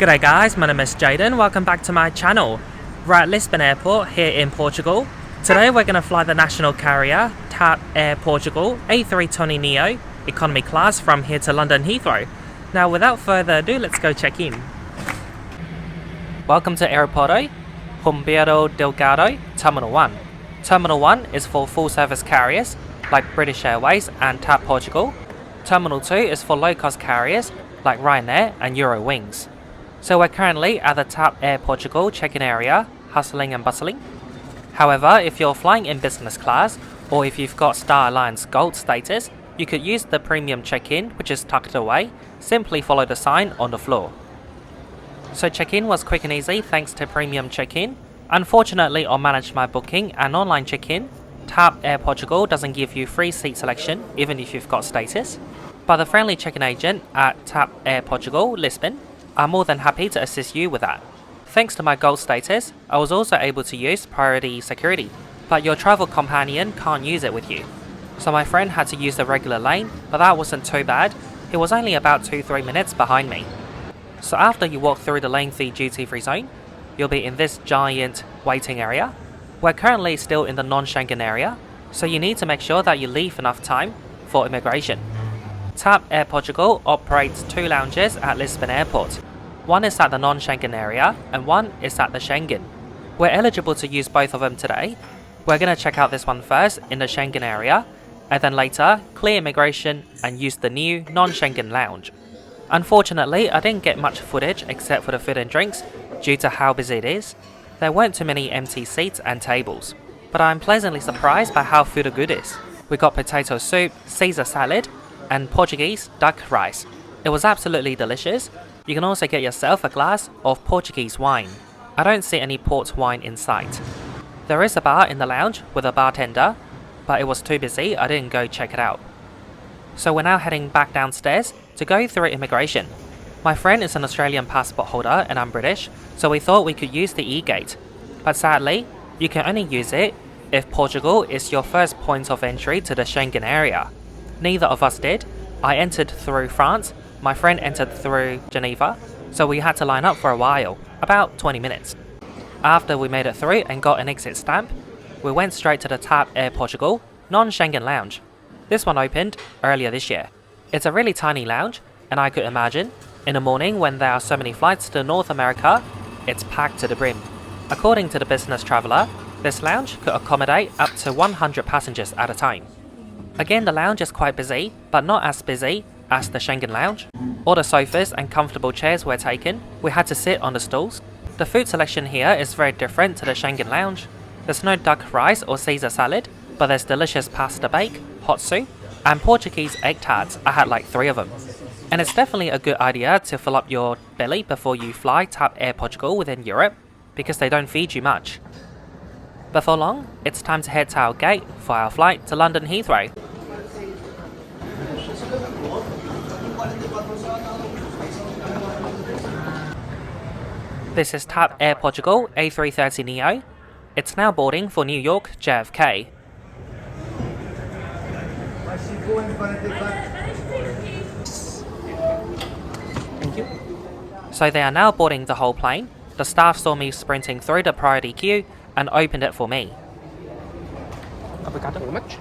G'day guys, my name is Jaden, welcome back to my channel. We're at Lisbon Airport here in Portugal. Today we're going to fly the national carrier, TAP Air Portugal A320neo, economy class from here to London Heathrow. Now without further ado, let's go check in. Welcome to Aeroporto Humberto Delgado, Terminal 1. Terminal 1 is for full service carriers like British Airways and TAP Portugal. Terminal 2 is for low cost carriers like Ryanair and Eurowings. So we're currently at the TAP Air Portugal check-in area, hustling and bustling. However, if you're flying in business class, or if you've got Star Alliance Gold status, you could use the premium check-in, which is tucked away. Simply follow the sign on the floor. So check-in was quick and easy thanks to premium check-in. Unfortunately, on Manage My Booking and online check-in, TAP Air Portugal doesn't give you free seat selection even if you've got status. But the friendly check-in agent at TAP Air Portugal, Lisbon, are more than happy to assist you with that. Thanks to my gold status, I was also able to use priority security, but your travel companion can't use it with you. So my friend had to use the regular lane, but that wasn't too bad. He was only about 2-3 minutes behind me. So after you walk through the lengthy duty-free zone, you'll be in this giant waiting area. We're currently still in the non-Schengen area, so you need to make sure that you leave enough time for immigration. TAP Air Portugal operates 2 lounges at Lisbon Airport. One is at the non-Schengen area and one is at the Schengen. We're eligible to use both of them today. We're going to check out this one first in the Schengen area and then later clear immigration and use the new non-Schengen lounge. Unfortunately, I didn't get much footage except for the food and drinks due to how busy it is. There weren't too many empty seats and tables, but I'm pleasantly surprised by how food good is. We got potato soup, Caesar salad, and Portuguese duck rice. It was absolutely delicious. You can also get yourself a glass of Portuguese wine. I don't see any port wine in sight. There is a bar in the lounge with a bartender, but it was too busy, I didn't go check it out. So we're now heading back downstairs to go through immigration. My friend is an Australian passport holder and I'm British, so we thought we could use the e-gate. But sadly, you can only use it if Portugal is your first point of entry to the Schengen area. Neither of us did. I entered through France, my friend entered through Geneva, so we had to line up for a while, about 20 minutes. After we made it through and got an exit stamp, we went straight to the TAP Air Portugal non-Schengen lounge. This one opened earlier this year. It's a really tiny lounge, and I could imagine, in the morning when there are so many flights to North America, it's packed to the brim. According to the business traveller, this lounge could accommodate up to 100 passengers at a time. Again, the lounge is quite busy, but not as busy as the Schengen lounge. All the sofas and comfortable chairs were taken. We had to sit on the stools. The food selection here is very different to the Schengen lounge. There's no duck rice or Caesar salad, but there's delicious pasta bake, hot soup, and Portuguese egg tarts. I had like 3 of them. And it's definitely a good idea to fill up your belly before you fly TAP Air Portugal within Europe, because they don't feed you much. Before long, it's time to head to our gate for our flight to London Heathrow. This is TAP Air Portugal A320neo. It's now boarding for New York JFK. Thank you. So they are now boarding the whole plane. The staff saw me sprinting through the priority queue and opened it for me. Obrigado very much.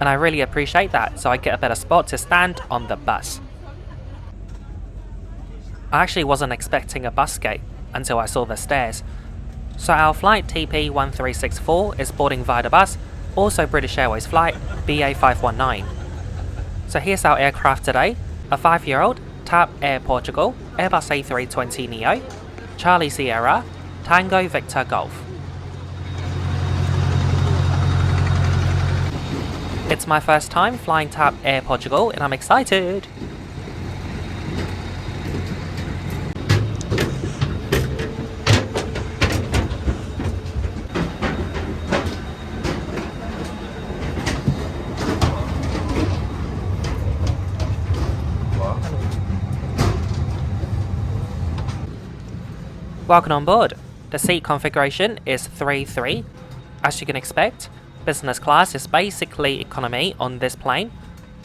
And I really appreciate that, so I get a better spot to stand on the bus. I actually wasn't expecting a bus gate until I saw the stairs. So our flight TP1364 is boarding via the bus, also British Airways flight BA519. So here's our aircraft today, a 5-year-old TAP Air Portugal Airbus A320neo, Charlie Sierra, Tango Victor Golf. It's my first time flying TAP Air Portugal and I'm excited! Welcome on board. The seat configuration is 3-3. As you can expect, business class is basically economy on this plane,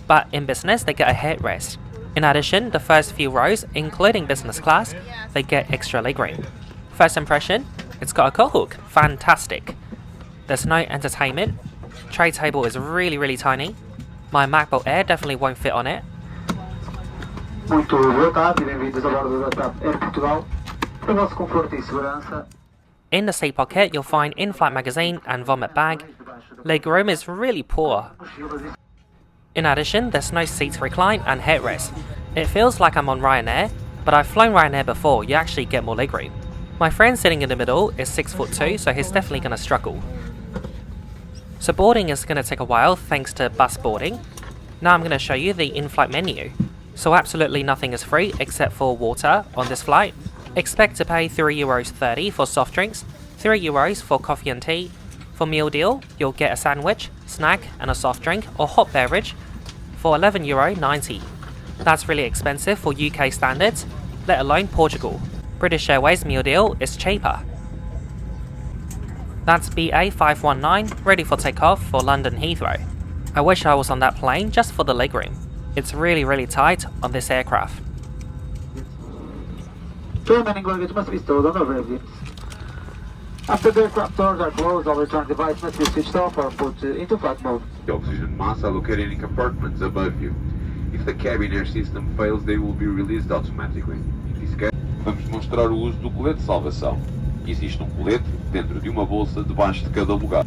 but in business they get a headrest. In addition, the first few rows, including business class, they get extra legroom. First impression, it's got a coat hook, fantastic. There's no entertainment, tray table is really tiny. My MacBook Air definitely won't fit on it. Muito boa tarde, bem-vindos a bordo da TAP Air Portugal. Para o vosso conforto e segurança. In the seat pocket, you'll find Inflight magazine and vomit bag. Legroom is really poor. In addition, there's no seats recline and headrest. It feels like I'm on Ryanair, but I've flown Ryanair before, you actually get more legroom. My friend sitting in the middle is 6'2", so he's definitely going to struggle. So boarding is going to take a while thanks to bus boarding. Now I'm going to show you the in-flight menu. So absolutely nothing is free except for water on this flight. Expect to pay €3.30 for soft drinks, €3 for coffee and tea. For meal deal, you'll get a sandwich, snack and a soft drink or hot beverage for €11.90. That's really expensive for UK standards, let alone Portugal. British Airways meal deal is cheaper. That's BA519, ready for takeoff for London Heathrow. I wish I was on that plane just for the legroom. It's really tight on this aircraft. Remaining luggage must be stored on overhead. After the aircraft doors are closed, all electronic devices must be switched off or put into flight mode. The oxygen mask are located in compartments above you. If the cabin air system fails, they will be released automatically. In this case, vamos mostrar o uso do colete de salvação. Existe colete dentro de uma bolsa debaixo de cada lugar.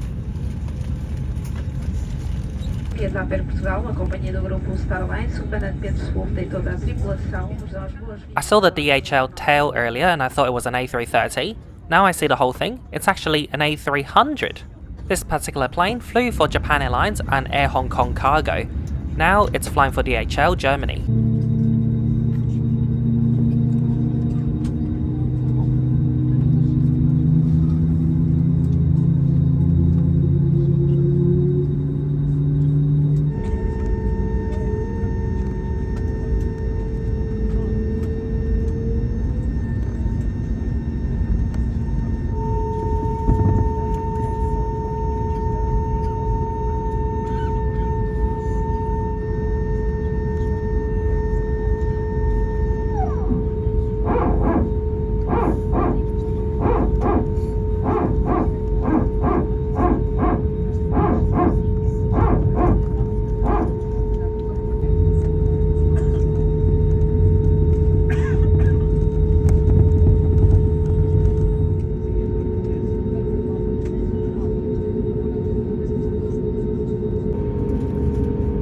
Air Portugal, uma companhia do grupo Airlines, o comandante Pedro Swolf e toda a tripulação nos dão as boas-vindas. I saw the DHL tail earlier and I thought it was an A330. Now I see the whole thing, it's actually an A300. This particular plane flew for Japan Airlines and Air Hong Kong Cargo. Now it's flying for DHL Germany.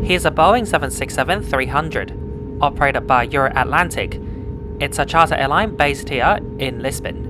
Here's a Boeing 767-300, operated by Euro Atlantic. It's a charter airline based here in Lisbon.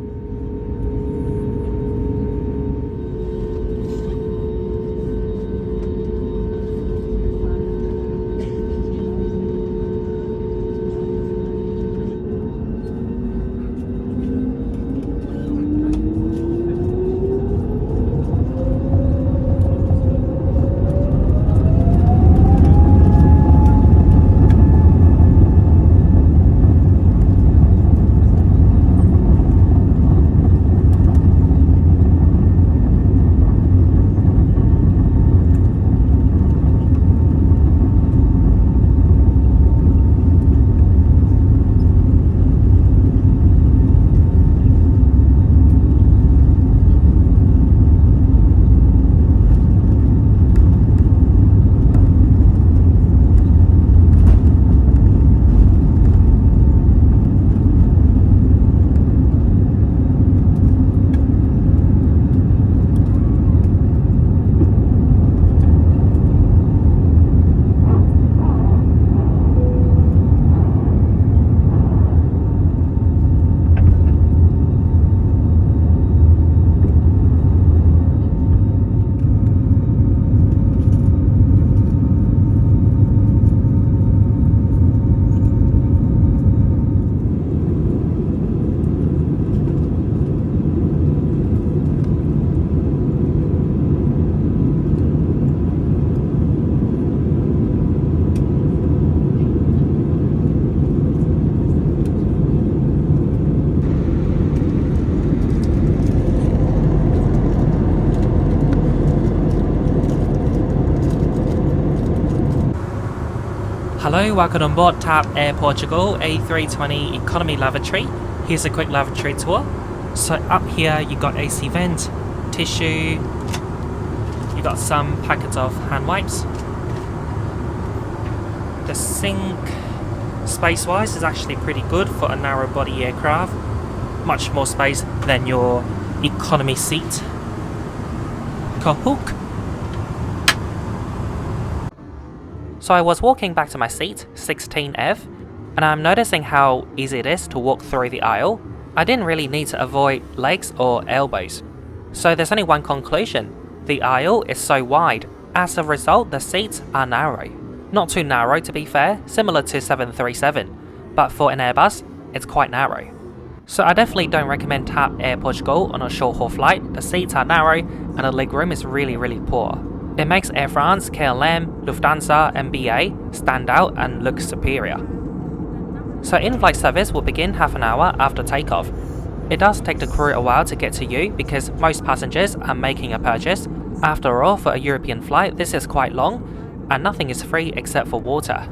Hello, welcome on board TAP Air Portugal A320 Economy Lavatory. Here's a quick lavatory tour. So up here you got AC vent, tissue, you got some packets of hand wipes. The sink, space-wise, is actually pretty good for a narrow body aircraft. Much more space than your economy seat. Kahook! So I was walking back to my seat, 16F, and I'm noticing how easy it is to walk through the aisle. I didn't really need to avoid legs or elbows. So there's only one conclusion: the aisle is so wide. As a result, the seats are narrow. Not too narrow to be fair, similar to 737, but for an Airbus, it's quite narrow. So I definitely don't recommend TAP Air Portugal on a short haul flight. The seats are narrow and the legroom is really poor. It makes Air France, KLM, Lufthansa and BA stand out and look superior. So in-flight service will begin half an hour after takeoff. It does take the crew a while to get to you because most passengers are making a purchase. After all, for a European flight, this is quite long and nothing is free except for water.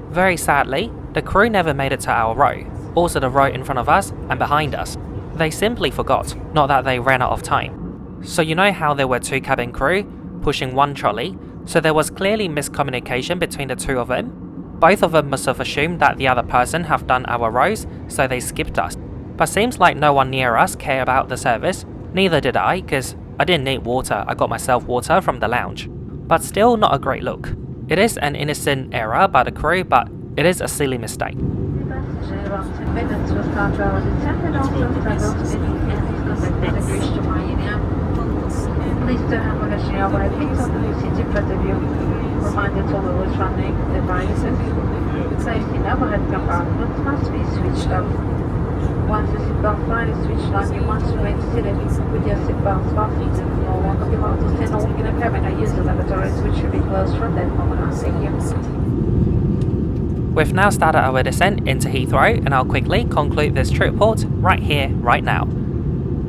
Very sadly, the crew never made it to our row, also the row in front of us and behind us. They simply forgot, not that they ran out of time. So you know how there were two cabin crew pushing one trolley, so there was clearly miscommunication between the two of them. Both of them must have assumed that the other person have done our rows, so they skipped us. But seems like no one near us cared about the service. Neither did I, cause I didn't need water, I got myself water from the lounge. But still not a great look. It is an innocent error by the crew, but it is a silly mistake. Please turn on bagage airway, please open the seat in front of you. Remind that all electronic devices, placed in overhead compartments, must be switched off. Once the seatbelt sign is switched on, you must remain seated with your seatbelts fastened and no longer be allowed to stand only in a cabin or use the lavatories, which should be closed from that moment on. Thank you. We've now started our descent into Heathrow, and I'll quickly conclude this trip report right here, right now.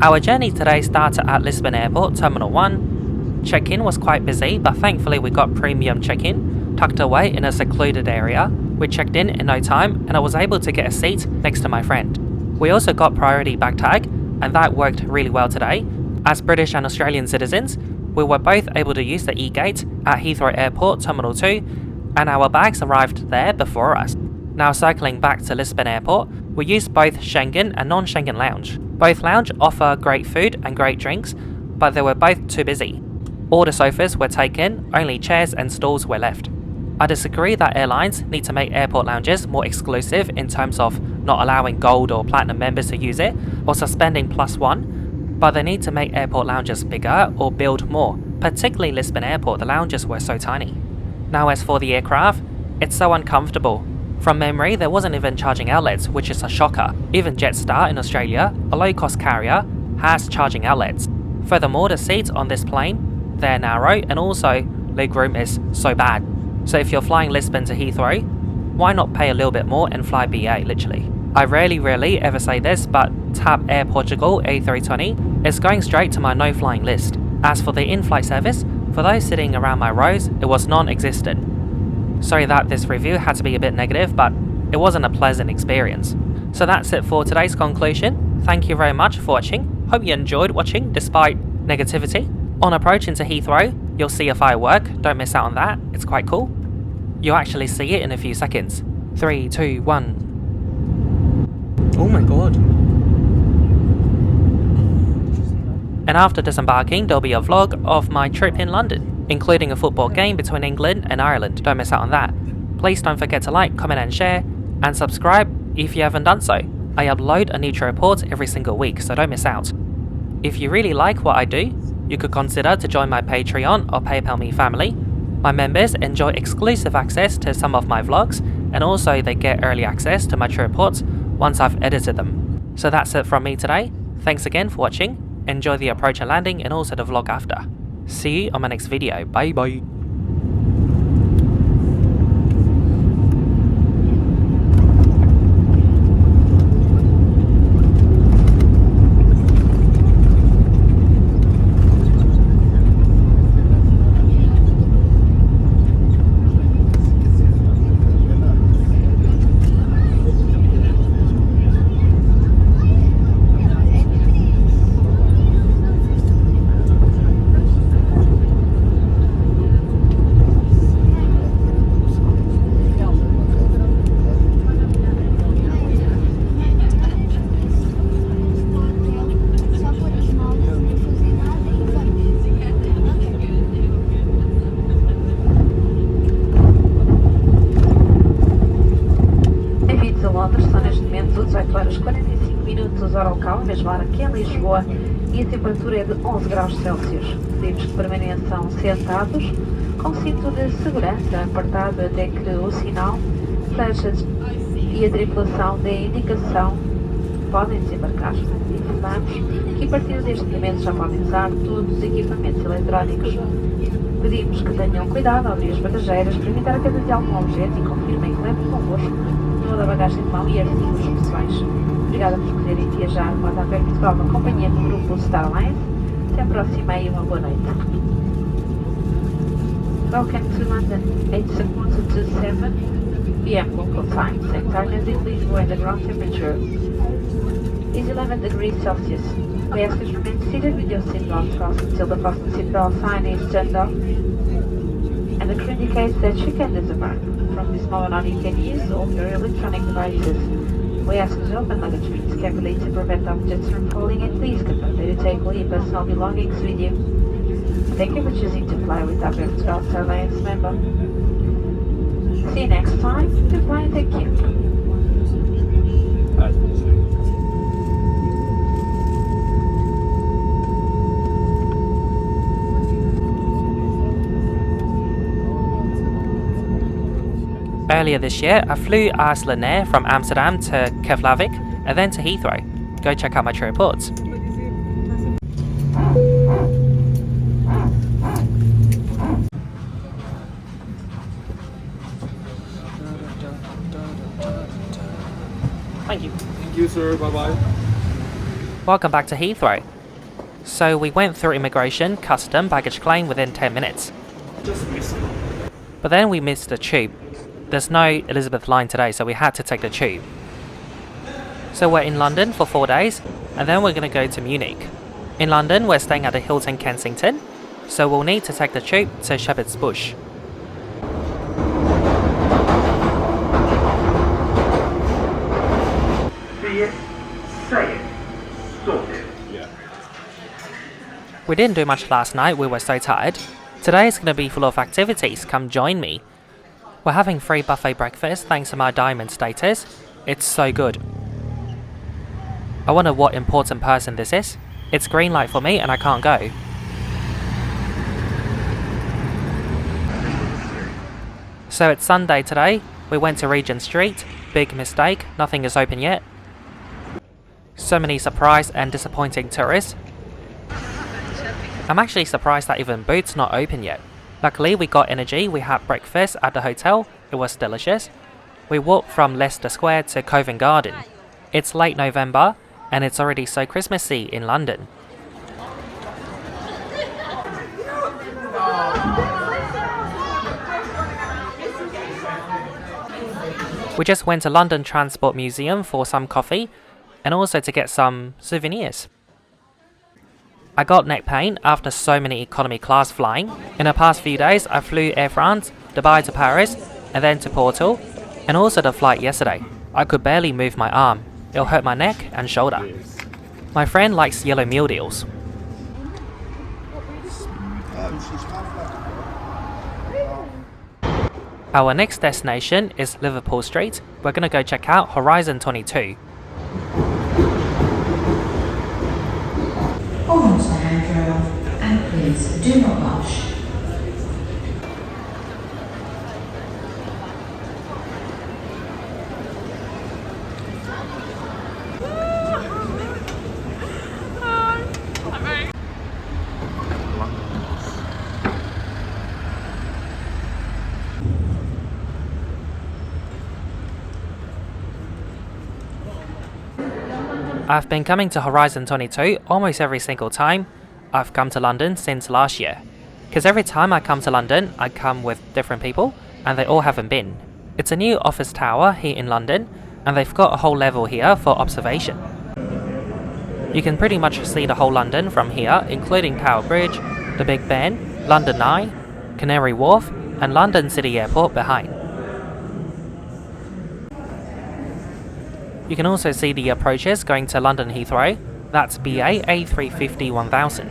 Our journey today started at Lisbon Airport, Terminal 1. Check-in was quite busy, but thankfully we got premium check-in, tucked away in a secluded area. We checked in no time, and I was able to get a seat next to my friend. We also got priority bag tag, and that worked really well today. As British and Australian citizens, we were both able to use the e-gate at Heathrow Airport, Terminal 2, and our bags arrived there before us. Now circling back to Lisbon Airport, we used both Schengen and non-Schengen lounge. Both lounge offer great food and great drinks, but they were both too busy. All the sofas were taken, only chairs and stools were left. I disagree that airlines need to make airport lounges more exclusive in terms of not allowing gold or platinum members to use it, or suspending +1, but they need to make airport lounges bigger or build more. Particularly Lisbon Airport, the lounges were so tiny. Now as for the aircraft, it's so uncomfortable. From memory, there wasn't even charging outlets, which is a shocker. Even Jetstar in Australia, a low-cost carrier, has charging outlets. Furthermore, the seats on this plane, they're narrow, and also legroom is so bad. So if you're flying Lisbon to Heathrow, why not pay a little bit more and fly BA, literally? I rarely ever say this, but TAP Air Portugal A320 is going straight to my no-flying list. As for the in-flight service, for those sitting around my rows, it was non-existent. Sorry that this review had to be a bit negative, but it wasn't a pleasant experience. So that's it for today's conclusion. Thank you very much for watching. Hope you enjoyed watching despite negativity. On approach into Heathrow, you'll see a firework. Don't miss out on that. It's quite cool. You'll actually see it in a few seconds. 3, 2, 1. Oh my god. And after disembarking, there'll be a vlog of my trip in London, including a football game between England and Ireland. Don't miss out on that. Please don't forget to like, comment and share, and subscribe if you haven't done so. I upload a new trip report every single week, so don't miss out. If you really like what I do, you could consider to join my Patreon or PayPal Me family. My members enjoy exclusive access to some of my vlogs, and also they get early access to my trip reports once I've edited them. So that's it from me today. Thanks again for watching. Enjoy the approach and landing and also the vlog after. See you on my next video. Bye bye. Lisboa e a temperatura é de 11 graus Celsius. Pedimos que permaneçam sentados, com cinto de segurança apertado até que o sinal feche e a tripulação dê indicação podem desembarcar. Informamos que a partir deste momento já podem usar todos os equipamentos eletrónicos. Pedimos que tenham cuidado ao abrir as bagageiras para evitar a queda de algum objeto e confirmem que levem convosco toda a bagagem de mão e artigos pessoais. Obrigada por poderem viajar com a TAP Portugal na companhia do grupo Airlines. Até a próxima e uma boa noite. Welcome to London, 8:27 p.m. local time. Same time as in Lisboa, and the ground temperature is 11 degrees Celsius. We ask you to remain seated with your seatbelt fastened until the fasten seatbelt sign is turned off and the crew indicates that you can disembark. From this moment on, you can use all your electronic devices. We ask you to open luggage bins carefully to prevent objects from falling, and please confirm that you take all your personal belongings with you. Thank you for choosing to fly with our Portugal Airlines member. See you next time. Goodbye and thank you. Earlier this year, I flew Airalo from Amsterdam to Keflavik and then to Heathrow. Go check out my trip reports. Thank you. Thank you, sir. Bye-bye. Welcome back to Heathrow. So we went through immigration, custom, baggage claim within 10 minutes. Just miss it. But then we missed the tube. There's no Elizabeth line today, so we had to take the tube. So we're in London for 4 days, and then we're going to go to Munich. In London, we're staying at the Hilton Kensington, so we'll need to take the tube to Shepherd's Bush. See it, say it, sort it. Yeah. We didn't do much last night, we were so tired. Today is going to be full of activities, come join me. We're having free buffet breakfast thanks to my diamond status. It's so good. I wonder what important person this is. It's green light for me and I can't go. So it's Sunday today. We went to Regent Street. Big mistake, nothing is open yet. So many surprised and disappointing tourists. I'm actually surprised that even Boots not open yet. Luckily we got energy, we had breakfast at the hotel, it was delicious. We walked from Leicester Square to Covent Garden. It's late November and it's already so Christmassy in London. We just went to London Transport Museum for some coffee and also to get some souvenirs. I got neck pain after so many economy class flying. In the past few days, I flew Air France, Dubai to Paris, and then to Portugal, and also the flight yesterday. I could barely move my arm. It'll hurt my neck and shoulder. My friend likes yellow meal deals. Our next destination is Liverpool Street. We're gonna go check out Horizon 22. Hold on to the handrail and please do not rush. I've been coming to Horizon 22 almost every single time I've come to London since last year. Because every time I come to London, I come with different people and they all haven't been. It's a new office tower here in London and they've got a whole level here for observation. You can pretty much see the whole London from here, including Tower Bridge, the Big Ben, London Eye, Canary Wharf and London City Airport behind. You can also see the approaches going to London Heathrow. That's BA A350-1000.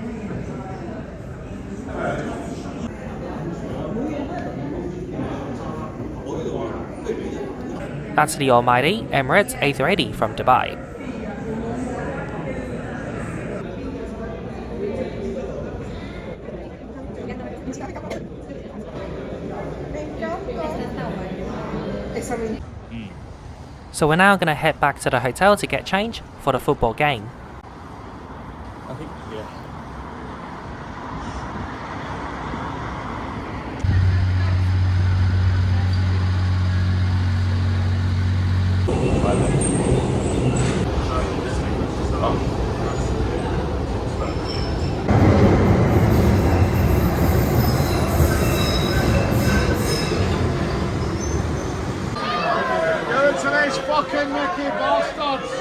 That's the almighty Emirates A380 from Dubai. So we're now going to head back to the hotel to get change for the football game. I think, yeah. To these fucking Mickey bastards!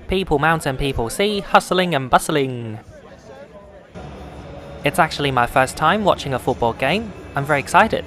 People mountain, people sea, hustling and bustling. It's actually my first time watching a football game. I'm very excited.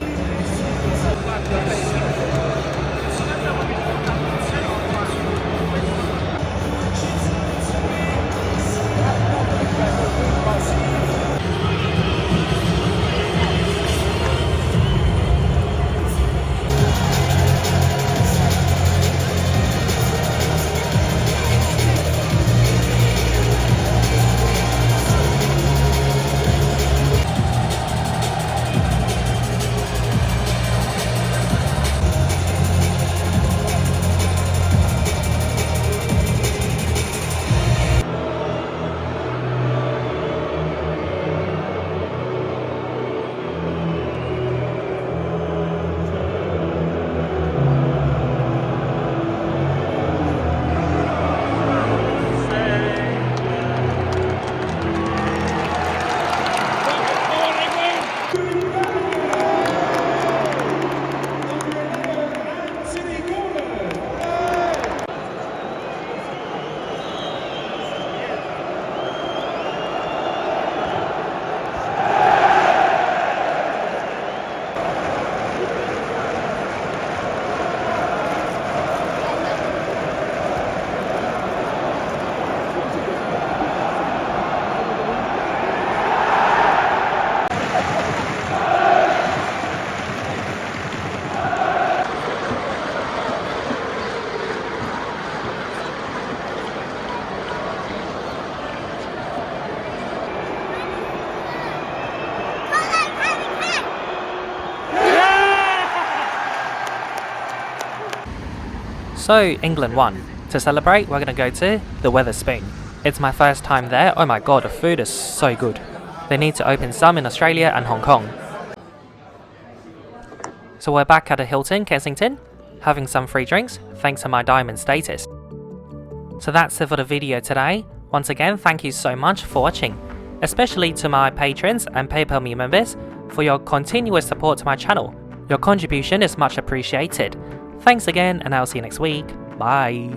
So England won. To celebrate, we're gonna go to the Wetherspoon. It's my first time there. Oh my god, the food is so good. They need to open some in Australia and Hong Kong. So we're back at the Hilton, Kensington, having some free drinks thanks to my diamond status. So that's it for the video today. Once again, thank you so much for watching, especially to my patrons and PayPal me members for your continuous support to my channel. Your contribution is much appreciated. Thanks again, and I'll see you next week. Bye.